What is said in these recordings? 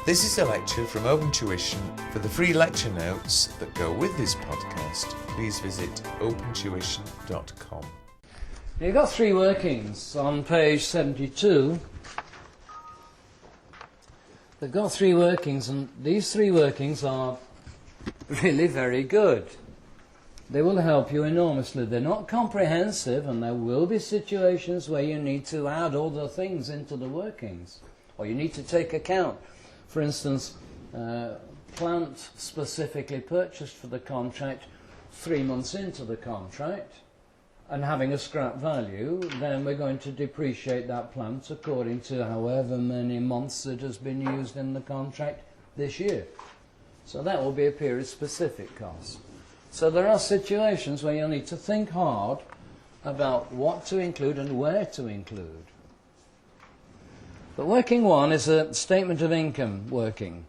This is a lecture from Open Tuition. For the free lecture notes that go with this podcast, please visit opentuition.com. You've got three workings on page 72. They've got three workings, and these three workings are really very good. They will help you enormously. They're not comprehensive, and there will be situations where you need to add other things into the workings, or you need to take account. For instance, plant specifically purchased for the contract 3 months into the contract and having a scrap value, then we're going to depreciate that plant according to however many months it has been used in the contract this year. So that will be a period-specific cost. So there are situations where you'll need to think hard about what to include and where to include. But working one is a statement of income working.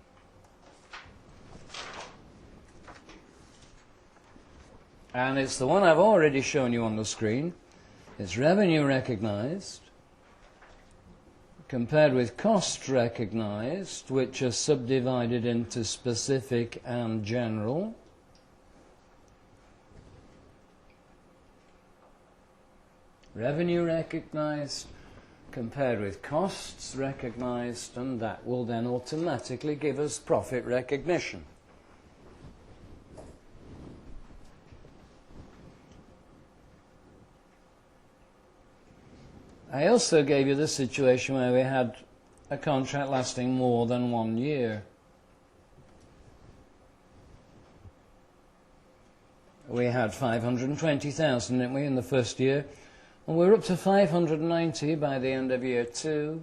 And it's the one I've already shown you on the screen. It's revenue recognized compared with cost recognized, which are subdivided into specific and general. Revenue recognized compared with costs recognized, and that will then automatically give us profit recognition. I also gave you the situation where we had a contract lasting more than 1 year. We had 520,000, didn't we, in the first year? And we're up to 590 by the end of year 2,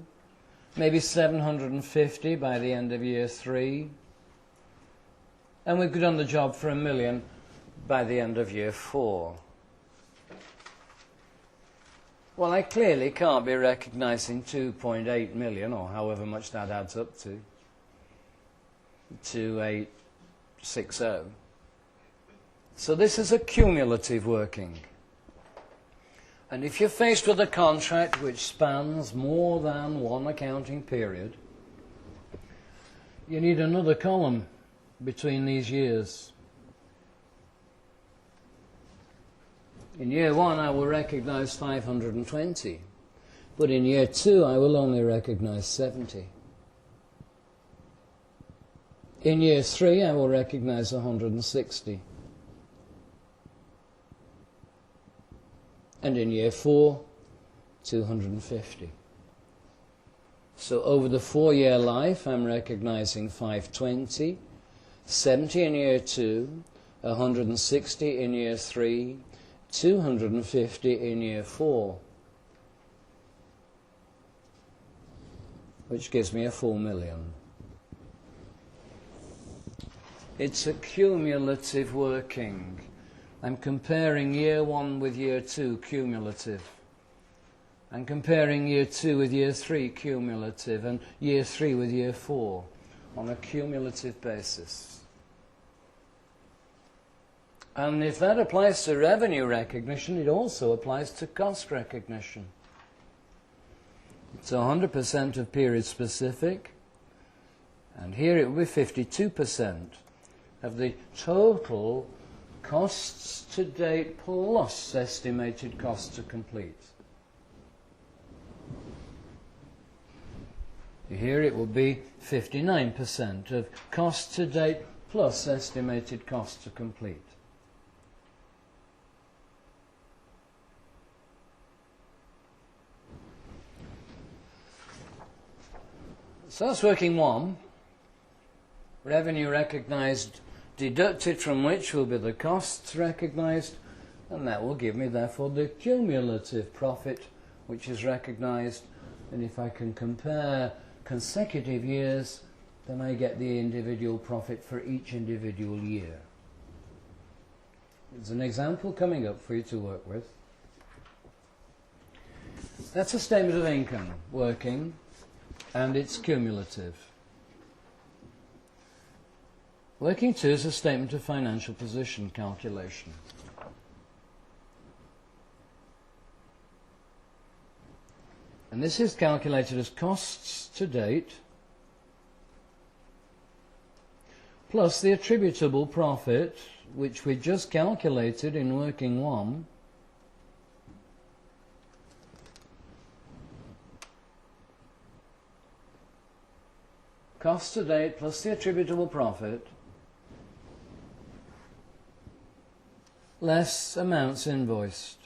maybe 750 by the end of year 3, and we've done the job for 1 million by the end of year 4. Well, I clearly can't be recognising 2.8 million, or however much that adds up to, 2860. So this is a cumulative working. And if you're faced with a contract which spans more than one accounting period, you need another column between these years. In year 1 I will recognise 520, but in year 2 I will only recognise 70. In year 3 I will recognise 160. And in year 4, 250. So over the 4-year life, I'm recognising 520, 70 in year 2, 160 in year 3, 250 in year 4, which gives me a 4 million. It's a cumulative working. I'm comparing year 1 with year 2, cumulative. I'm comparing year 2 with year 3, cumulative, and year 3 with year 4 on a cumulative basis. And if that applies to revenue recognition, it also applies to cost recognition. It's 100% of period specific, and here it will be 52% of the total costs to date plus estimated costs to complete. Here it will be 59% of costs to date plus estimated costs to complete. So that's working 1. Revenue recognised, deducted from which will be the costs recognised, and that will give me therefore the cumulative profit which is recognised. And if I can compare consecutive years, then I get the individual profit for each individual year. There's an example coming up for you to work with. That's a statement of income working, and it's cumulative. Working 2 is a statement of financial position calculation. And this is calculated as costs to date plus the attributable profit, which we just calculated in working 1, cost to date plus the attributable profit, less amounts invoiced.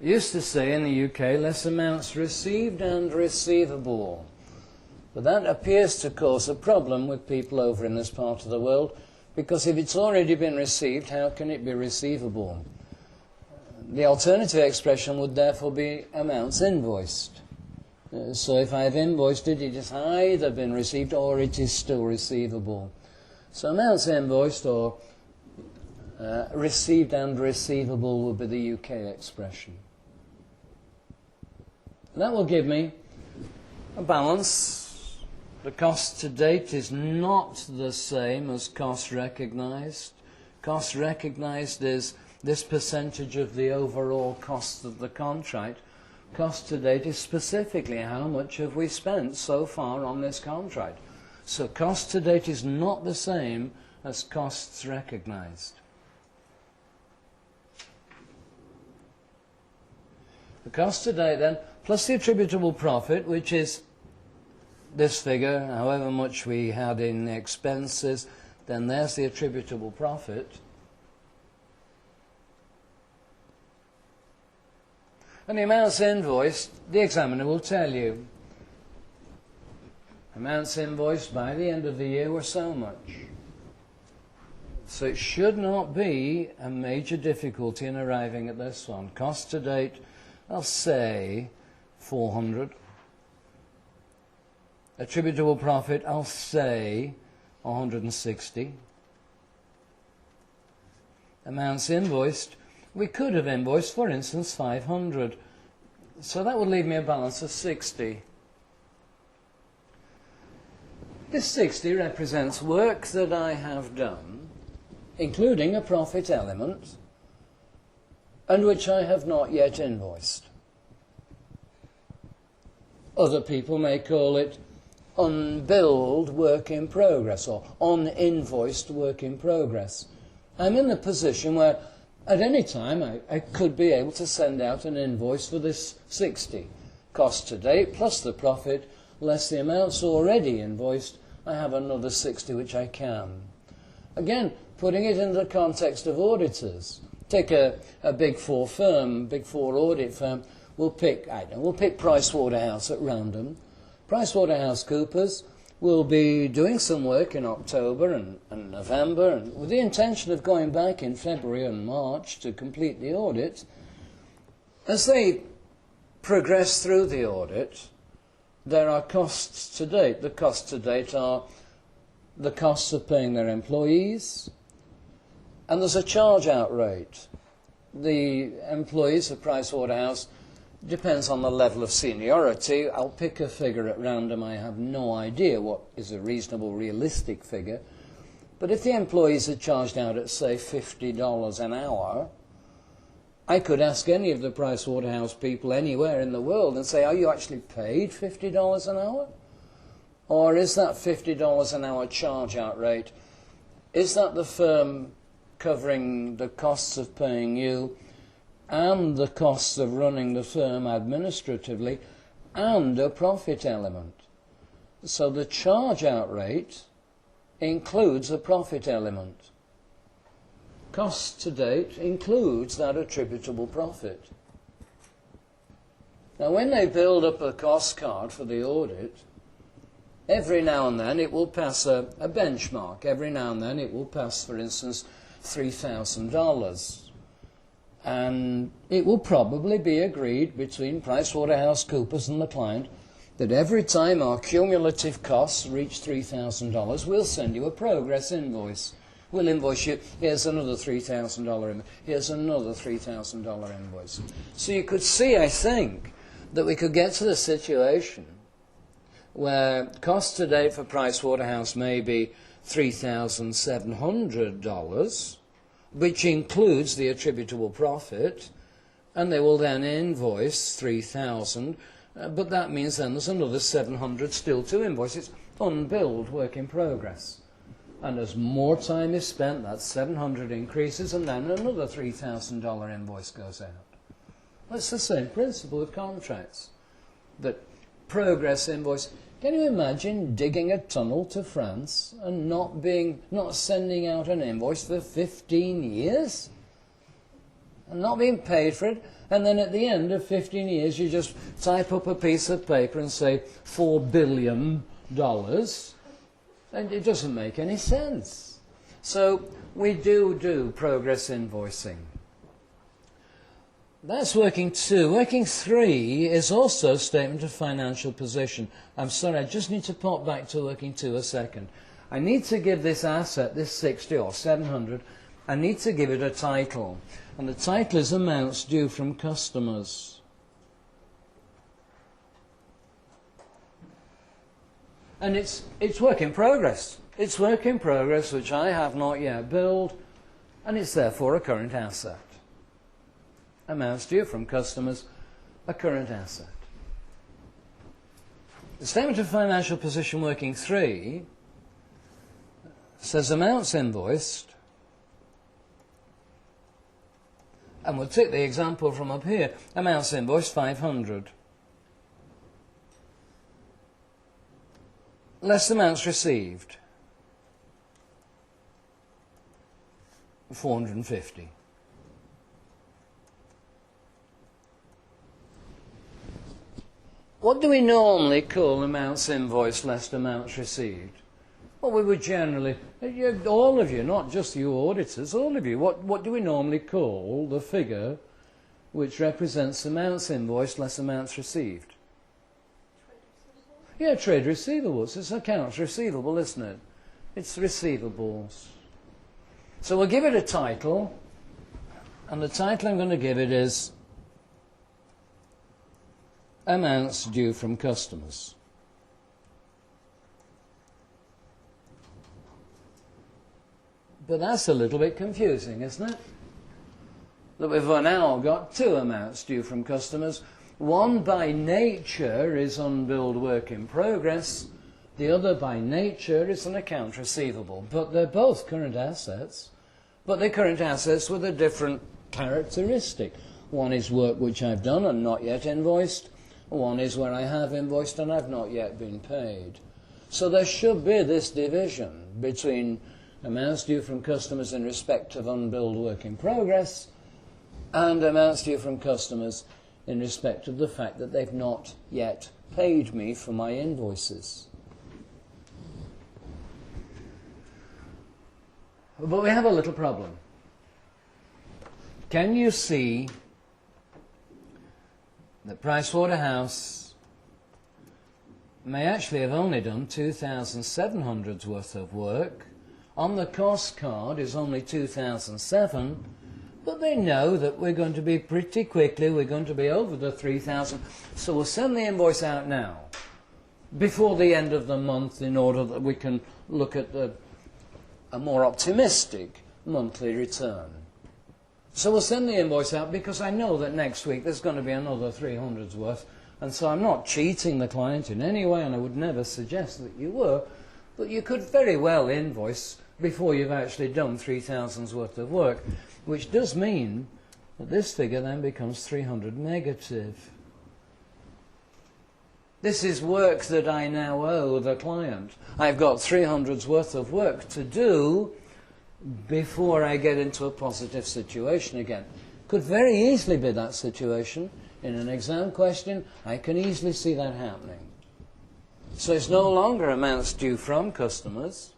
Used to say in the UK, less amounts received and receivable. But that appears to cause a problem with people over in this part of the world, because if it's already been received, how can it be receivable? The alternative expression would therefore be amounts invoiced. So if I've invoiced it, it has either been received or it is still receivable. So amounts invoiced or received and receivable would be the UK expression. That will give me a balance. The cost to date is not the same as cost recognised. Cost recognised is this percentage of the overall cost of the contract. Cost to date is specifically how much have we spent so far on this contract. So cost to date is not the same as costs recognised. The cost to date then, plus the attributable profit, which is this figure, however much we had in expenses, then there's the attributable profit. And the amounts invoiced, the examiner will tell you. Amounts invoiced by the end of the year were so much. So it should not be a major difficulty in arriving at this one. Cost to date, I'll say 400. Attributable profit, I'll say 160. Amounts invoiced, we could have invoiced, for instance, 500. So that would leave me a balance of 60. This 60 represents work that I have done, including a profit element, and which I have not yet invoiced. Other people may call it unbilled work in progress or uninvoiced work in progress. I'm in the position where at any time I could be able to send out an invoice for this 60. Cost to date plus the profit less the amounts already invoiced, I have another 60 which I can. Again, putting it in the context of auditors. Take a Big Four firm, Big Four audit firm. We'll pick Pricewaterhouse at random. PricewaterhouseCoopers will be doing some work in October and November, and with the intention of going back in February and March to complete the audit. As they progress through the audit, there are costs to date. The costs to date are the costs of paying their employees, and there's a charge-out rate. The employees of Pricewaterhouse depends on the level of seniority. I'll pick a figure at random. I have no idea what is a reasonable, realistic figure. But if the employees are charged out at, say, $50 an hour, I could ask any of the Pricewaterhouse people anywhere in the world and say, are you actually paid $50 an hour? Or is that $50 an hour charge-out rate, is that the firm covering the costs of paying you and the costs of running the firm administratively and a profit element? So the charge-out rate includes a profit element. Cost to date includes that attributable profit. Now when they build up a cost card for the audit, every now and then it will pass a benchmark. Every now and then it will pass, for instance, $3,000. And it will probably be agreed between PricewaterhouseCoopers and the client that every time our cumulative costs reach $3,000, we'll send you a progress invoice. We'll invoice you, here's another $3,000 invoice, here's another $3,000 invoice. So you could see, I think, that we could get to the situation where cost to date for Pricewaterhouse may be $3,700, which includes the attributable profit, and they will then invoice $3,000, But that means then there's another 700 still to invoice. It's unbilled work in progress. And as more time is spent, that 700 increases, and then another $3,000 invoice goes out. That's the same principle with contracts. That progress invoice. Can you imagine digging a tunnel to France and not sending out an invoice for 15 years? And not being paid for it? And then at the end of 15 years, you just type up a piece of paper and say $4 billion, and it doesn't make any sense. So we do progress invoicing. That's working 2. Working 3 is also a statement of financial position. I'm sorry, I just need to pop back to working 2 a second. I need to give this asset, this 60 or 700, I need to give it a title. And the title is amounts due from customers. And it's work in progress. It's work in progress which I have not yet billed, and it's therefore a current asset. Amounts due from customers, a current asset. The statement of financial position working 3 says amounts invoiced, and we'll take the example from up here, amounts invoiced 500. Less amounts received, 450. What do we normally call amounts invoiced less amounts received? Well, we would generally, all of you, not just you auditors, all of you, what do we normally call the figure which represents amounts invoiced less amounts received? Yeah, trade receivables. It's accounts receivable, isn't it? It's receivables. So we'll give it a title, and the title I'm going to give it is amounts due from customers. But that's a little bit confusing, isn't it? That we've now got 2 amounts due from customers. One by nature is unbilled work in progress. The other by nature is an account receivable. But they're both current assets. But they're current assets with a different characteristic. One is work which I've done and not yet invoiced. One is where I have invoiced and I've not yet been paid. So there should be this division between amounts due from customers in respect of unbilled work in progress and amounts due from customers in respect of the fact that they've not yet paid me for my invoices. But we have a little problem. Can you see that Pricewaterhouse may actually have only done 2,700's worth of work? On the cost card is only 2,007, but they know that we're going to be pretty quickly, we're going to be over the 3,000, so we'll send the invoice out now, before the end of the month, in order that we can look at a more optimistic monthly return. So we'll send the invoice out because I know that next week there's going to be another 300's worth, and so I'm not cheating the client in any way, and I would never suggest that you were, but you could very well invoice before you've actually done 3,000's worth of work, which does mean that this figure then becomes 300 negative. This is work that I now owe the client. I've got 300's worth of work to do before I get into a positive situation again. Could very easily be that situation. In an exam question, I can easily see that happening. So it's no longer amounts due from customers.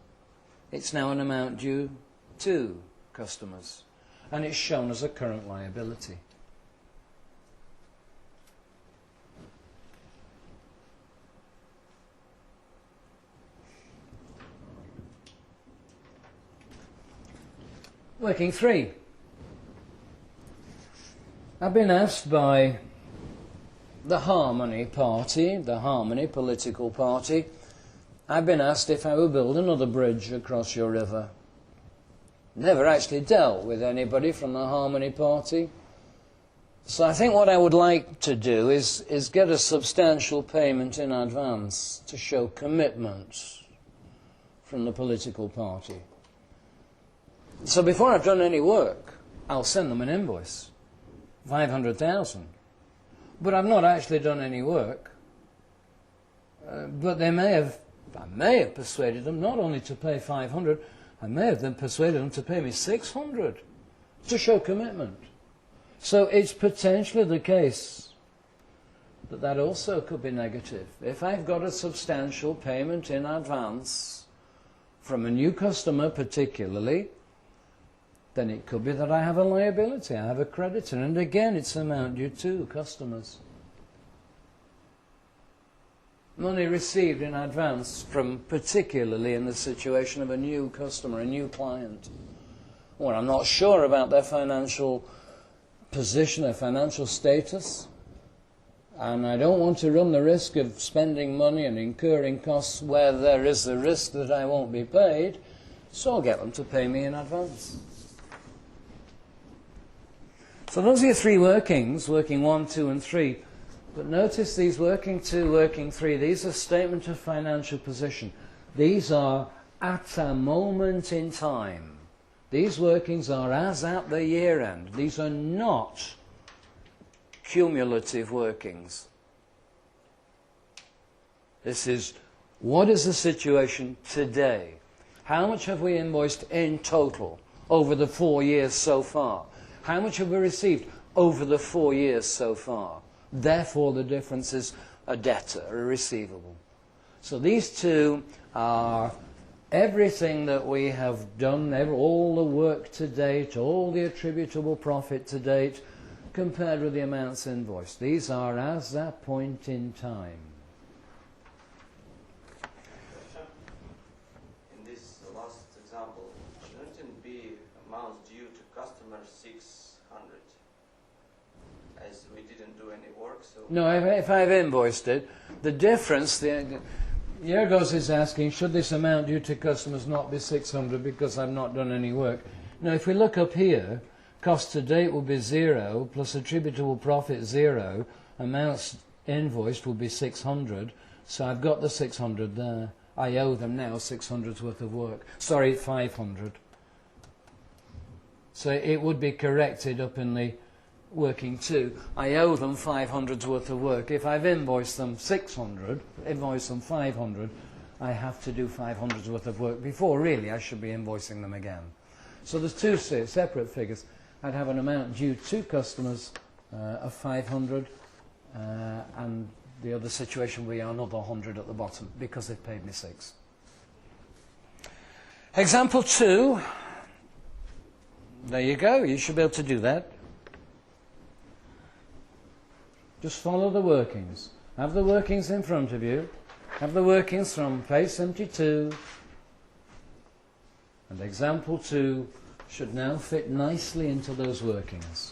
It's now an amount due to customers. And it's shown as a current liability. Working 3. I've been asked by the Harmony Party, the Harmony political party, I've been asked if I would build another bridge across your river. Never actually dealt with anybody from the Harmony Party. So I think what I would like to do is get a substantial payment in advance to show commitment from the political party. So before I've done any work, I'll send them an invoice, 500,000. But I've not actually done any work. But I may have persuaded them not only to pay 500, I may have then persuaded them to pay me 600 to show commitment. So it's potentially the case that that also could be negative. If I've got a substantial payment in advance from a new customer particularly, then it could be that I have a liability, I have a creditor, and again it's amount due to customers. Money received in advance from, particularly in the situation of a new customer, a new client, or I'm not sure about their financial position, their financial status, and I don't want to run the risk of spending money and incurring costs where there is a risk that I won't be paid, so I'll get them to pay me in advance. So those are your three workings, working 1, 2 and 3. But notice these working 2, working 3, these are statement of financial position. These are at a moment in time. These workings are as at the year end. These are not cumulative workings. This is, what is the situation today? How much have we invoiced in total over the 4 years so far? How much have we received over the 4 years so far? Therefore, the difference is a debtor, a receivable. So these two are everything that we have done, all the work to date, all the attributable profit to date, compared with the amounts invoiced. These are as that point in time. In this last example, shouldn't it be amounts due to customer 600, as we didn't do any work? So No, if I've invoiced it, the difference, Yergos is asking, should this amount due to customers not be 600 because I've not done any work? Now, if we look up here, cost to date will be 0, plus attributable profit 0, amounts invoiced will be 600, so I've got the 600 there. I owe them now 600's worth of work. Sorry, 500. So it would be corrected up in the working 2. I owe them 500's worth of work. If I've invoiced them 600, invoiced them 500, I have to do 500's worth of work before really I should be invoicing them again. So there's two separate figures. I'd have an amount due to customers of 500 and the other situation we are another 100 at the bottom because they've paid me 6. Example 2. There you go. You should be able to do that. Just follow the workings. Have the workings in front of you. Have the workings from page 72. And example 2 should now fit nicely into those workings.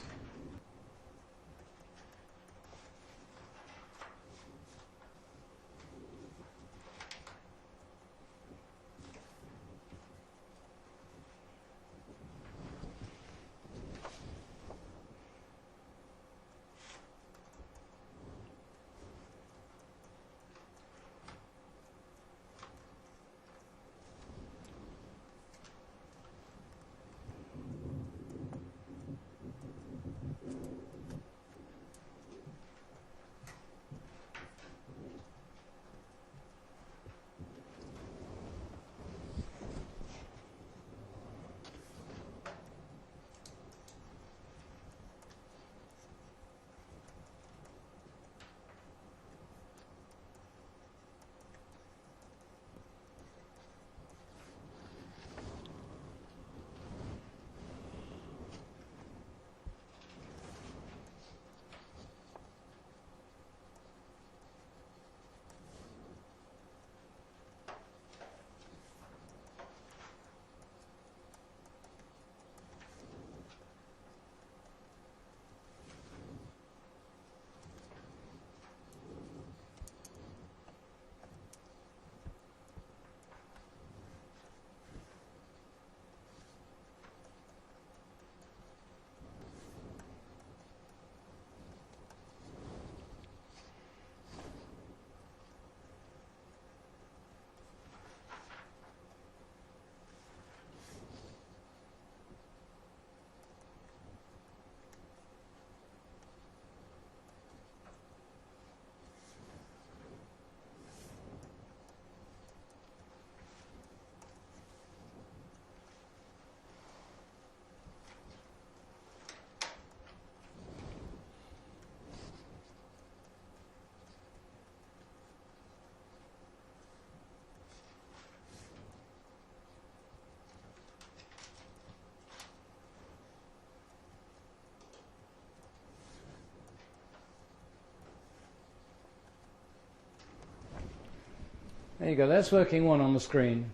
There you go, that's working one on the screen.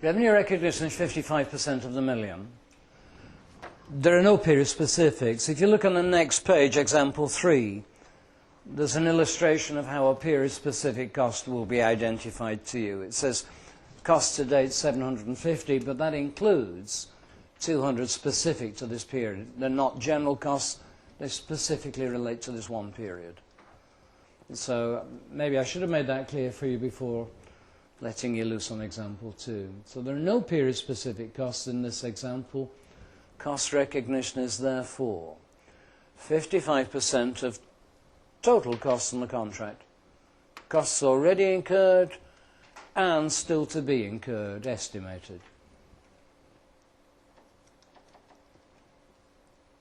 Revenue recognition is 55% of the million. There are no period specifics. If you look on the next page, example 3, there's an illustration of how a period specific cost will be identified to you. It says cost to date 750, but that includes 200 specific to this period. They're not general costs, they specifically relate to this one period. So maybe I should have made that clear for you before letting you loose on example 2. So there are no period specific costs in this example. Cost recognition is therefore 55% of total costs on the contract. Costs already incurred and still to be incurred, estimated.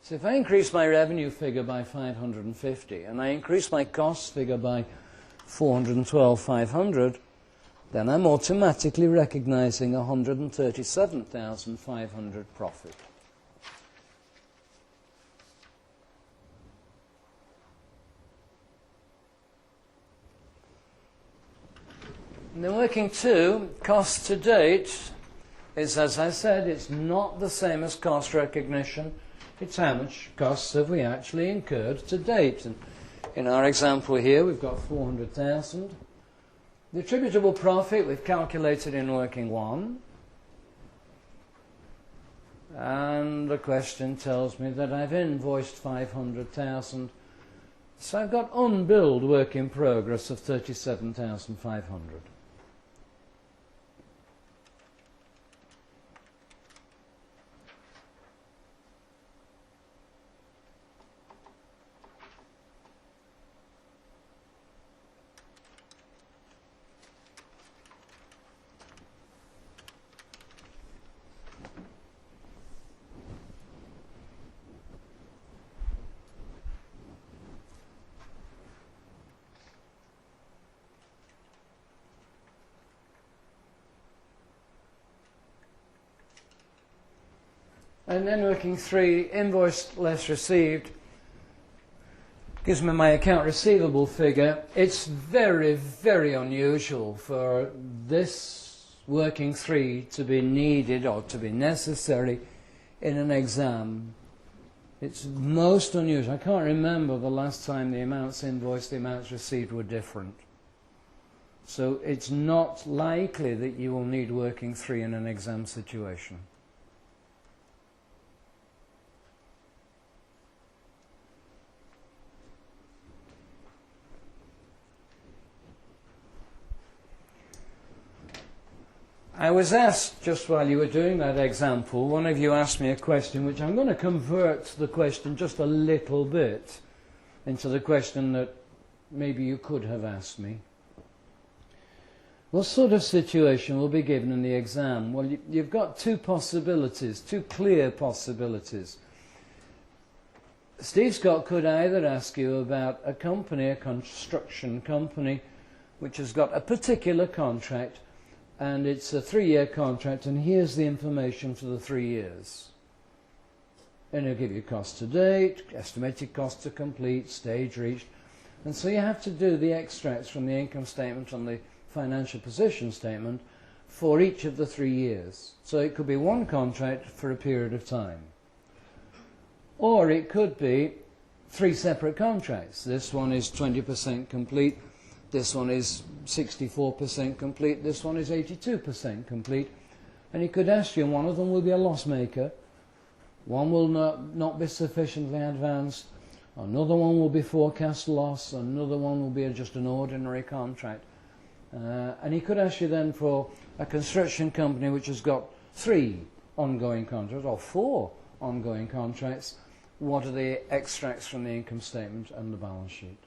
So if I increase my revenue figure by 550 and I increase my cost figure by 412,500, then I'm automatically recognizing 137,500 profit. And then working 2, cost to date is, as I said, it's not the same as cost recognition. It's how much costs have we actually incurred to date. And in our example here, we've got 400,000. The attributable profit we've calculated in working 1. And the question tells me that I've invoiced 500,000. So I've got unbilled work in progress of 37,500. And then working 3, invoiced less received, gives me my account receivable figure. It's very, very unusual for this working 3 to be needed or to be necessary in an exam. It's most unusual. I can't remember the last time the amounts invoiced, the amounts received were different. So it's not likely that you will need working 3 in an exam situation. I was asked, just while you were doing that example, one of you asked me a question which I'm going to convert the question just a little bit into the question that maybe you could have asked me. What sort of situation will be given in the exam? Well, you've got 2 possibilities, 2 clear possibilities. Steve Scott could either ask you about a company, a construction company, which has got a particular contract, and it's a 3-year contract, and here's the information for the 3 years. And he'll give you cost to date, estimated cost to complete, stage reached. And so you have to do the extracts from the income statement and the financial position statement for each of the 3 years. So it could be one contract for a period of time. Or it could be 3 separate contracts. This one is 20% complete. This one is 64% complete, this one is 82% complete. And he could ask you, one of them will be a loss maker, one will not be sufficiently advanced, another one will be forecast loss, another one will be just an ordinary contract. And he could ask you then for a construction company which has got 3 ongoing contracts, or 4 ongoing contracts. What are the extracts from the income statement and the balance sheet?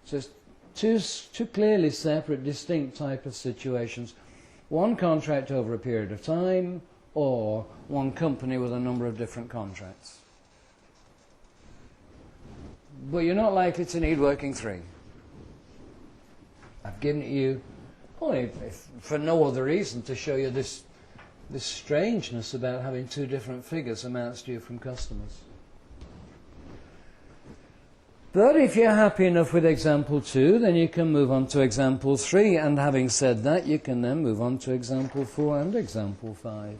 So it's two clearly separate, distinct type of situations. One contract over a period of time, or one company with a number of different contracts. But you're not likely to need working 3. I've given it you only for no other reason to show you this strangeness about having 2 different figures amounts due from customers. But if you're happy enough with example 2, then you can move on to example 3, and having said that, you can then move on to example 4 and example 5.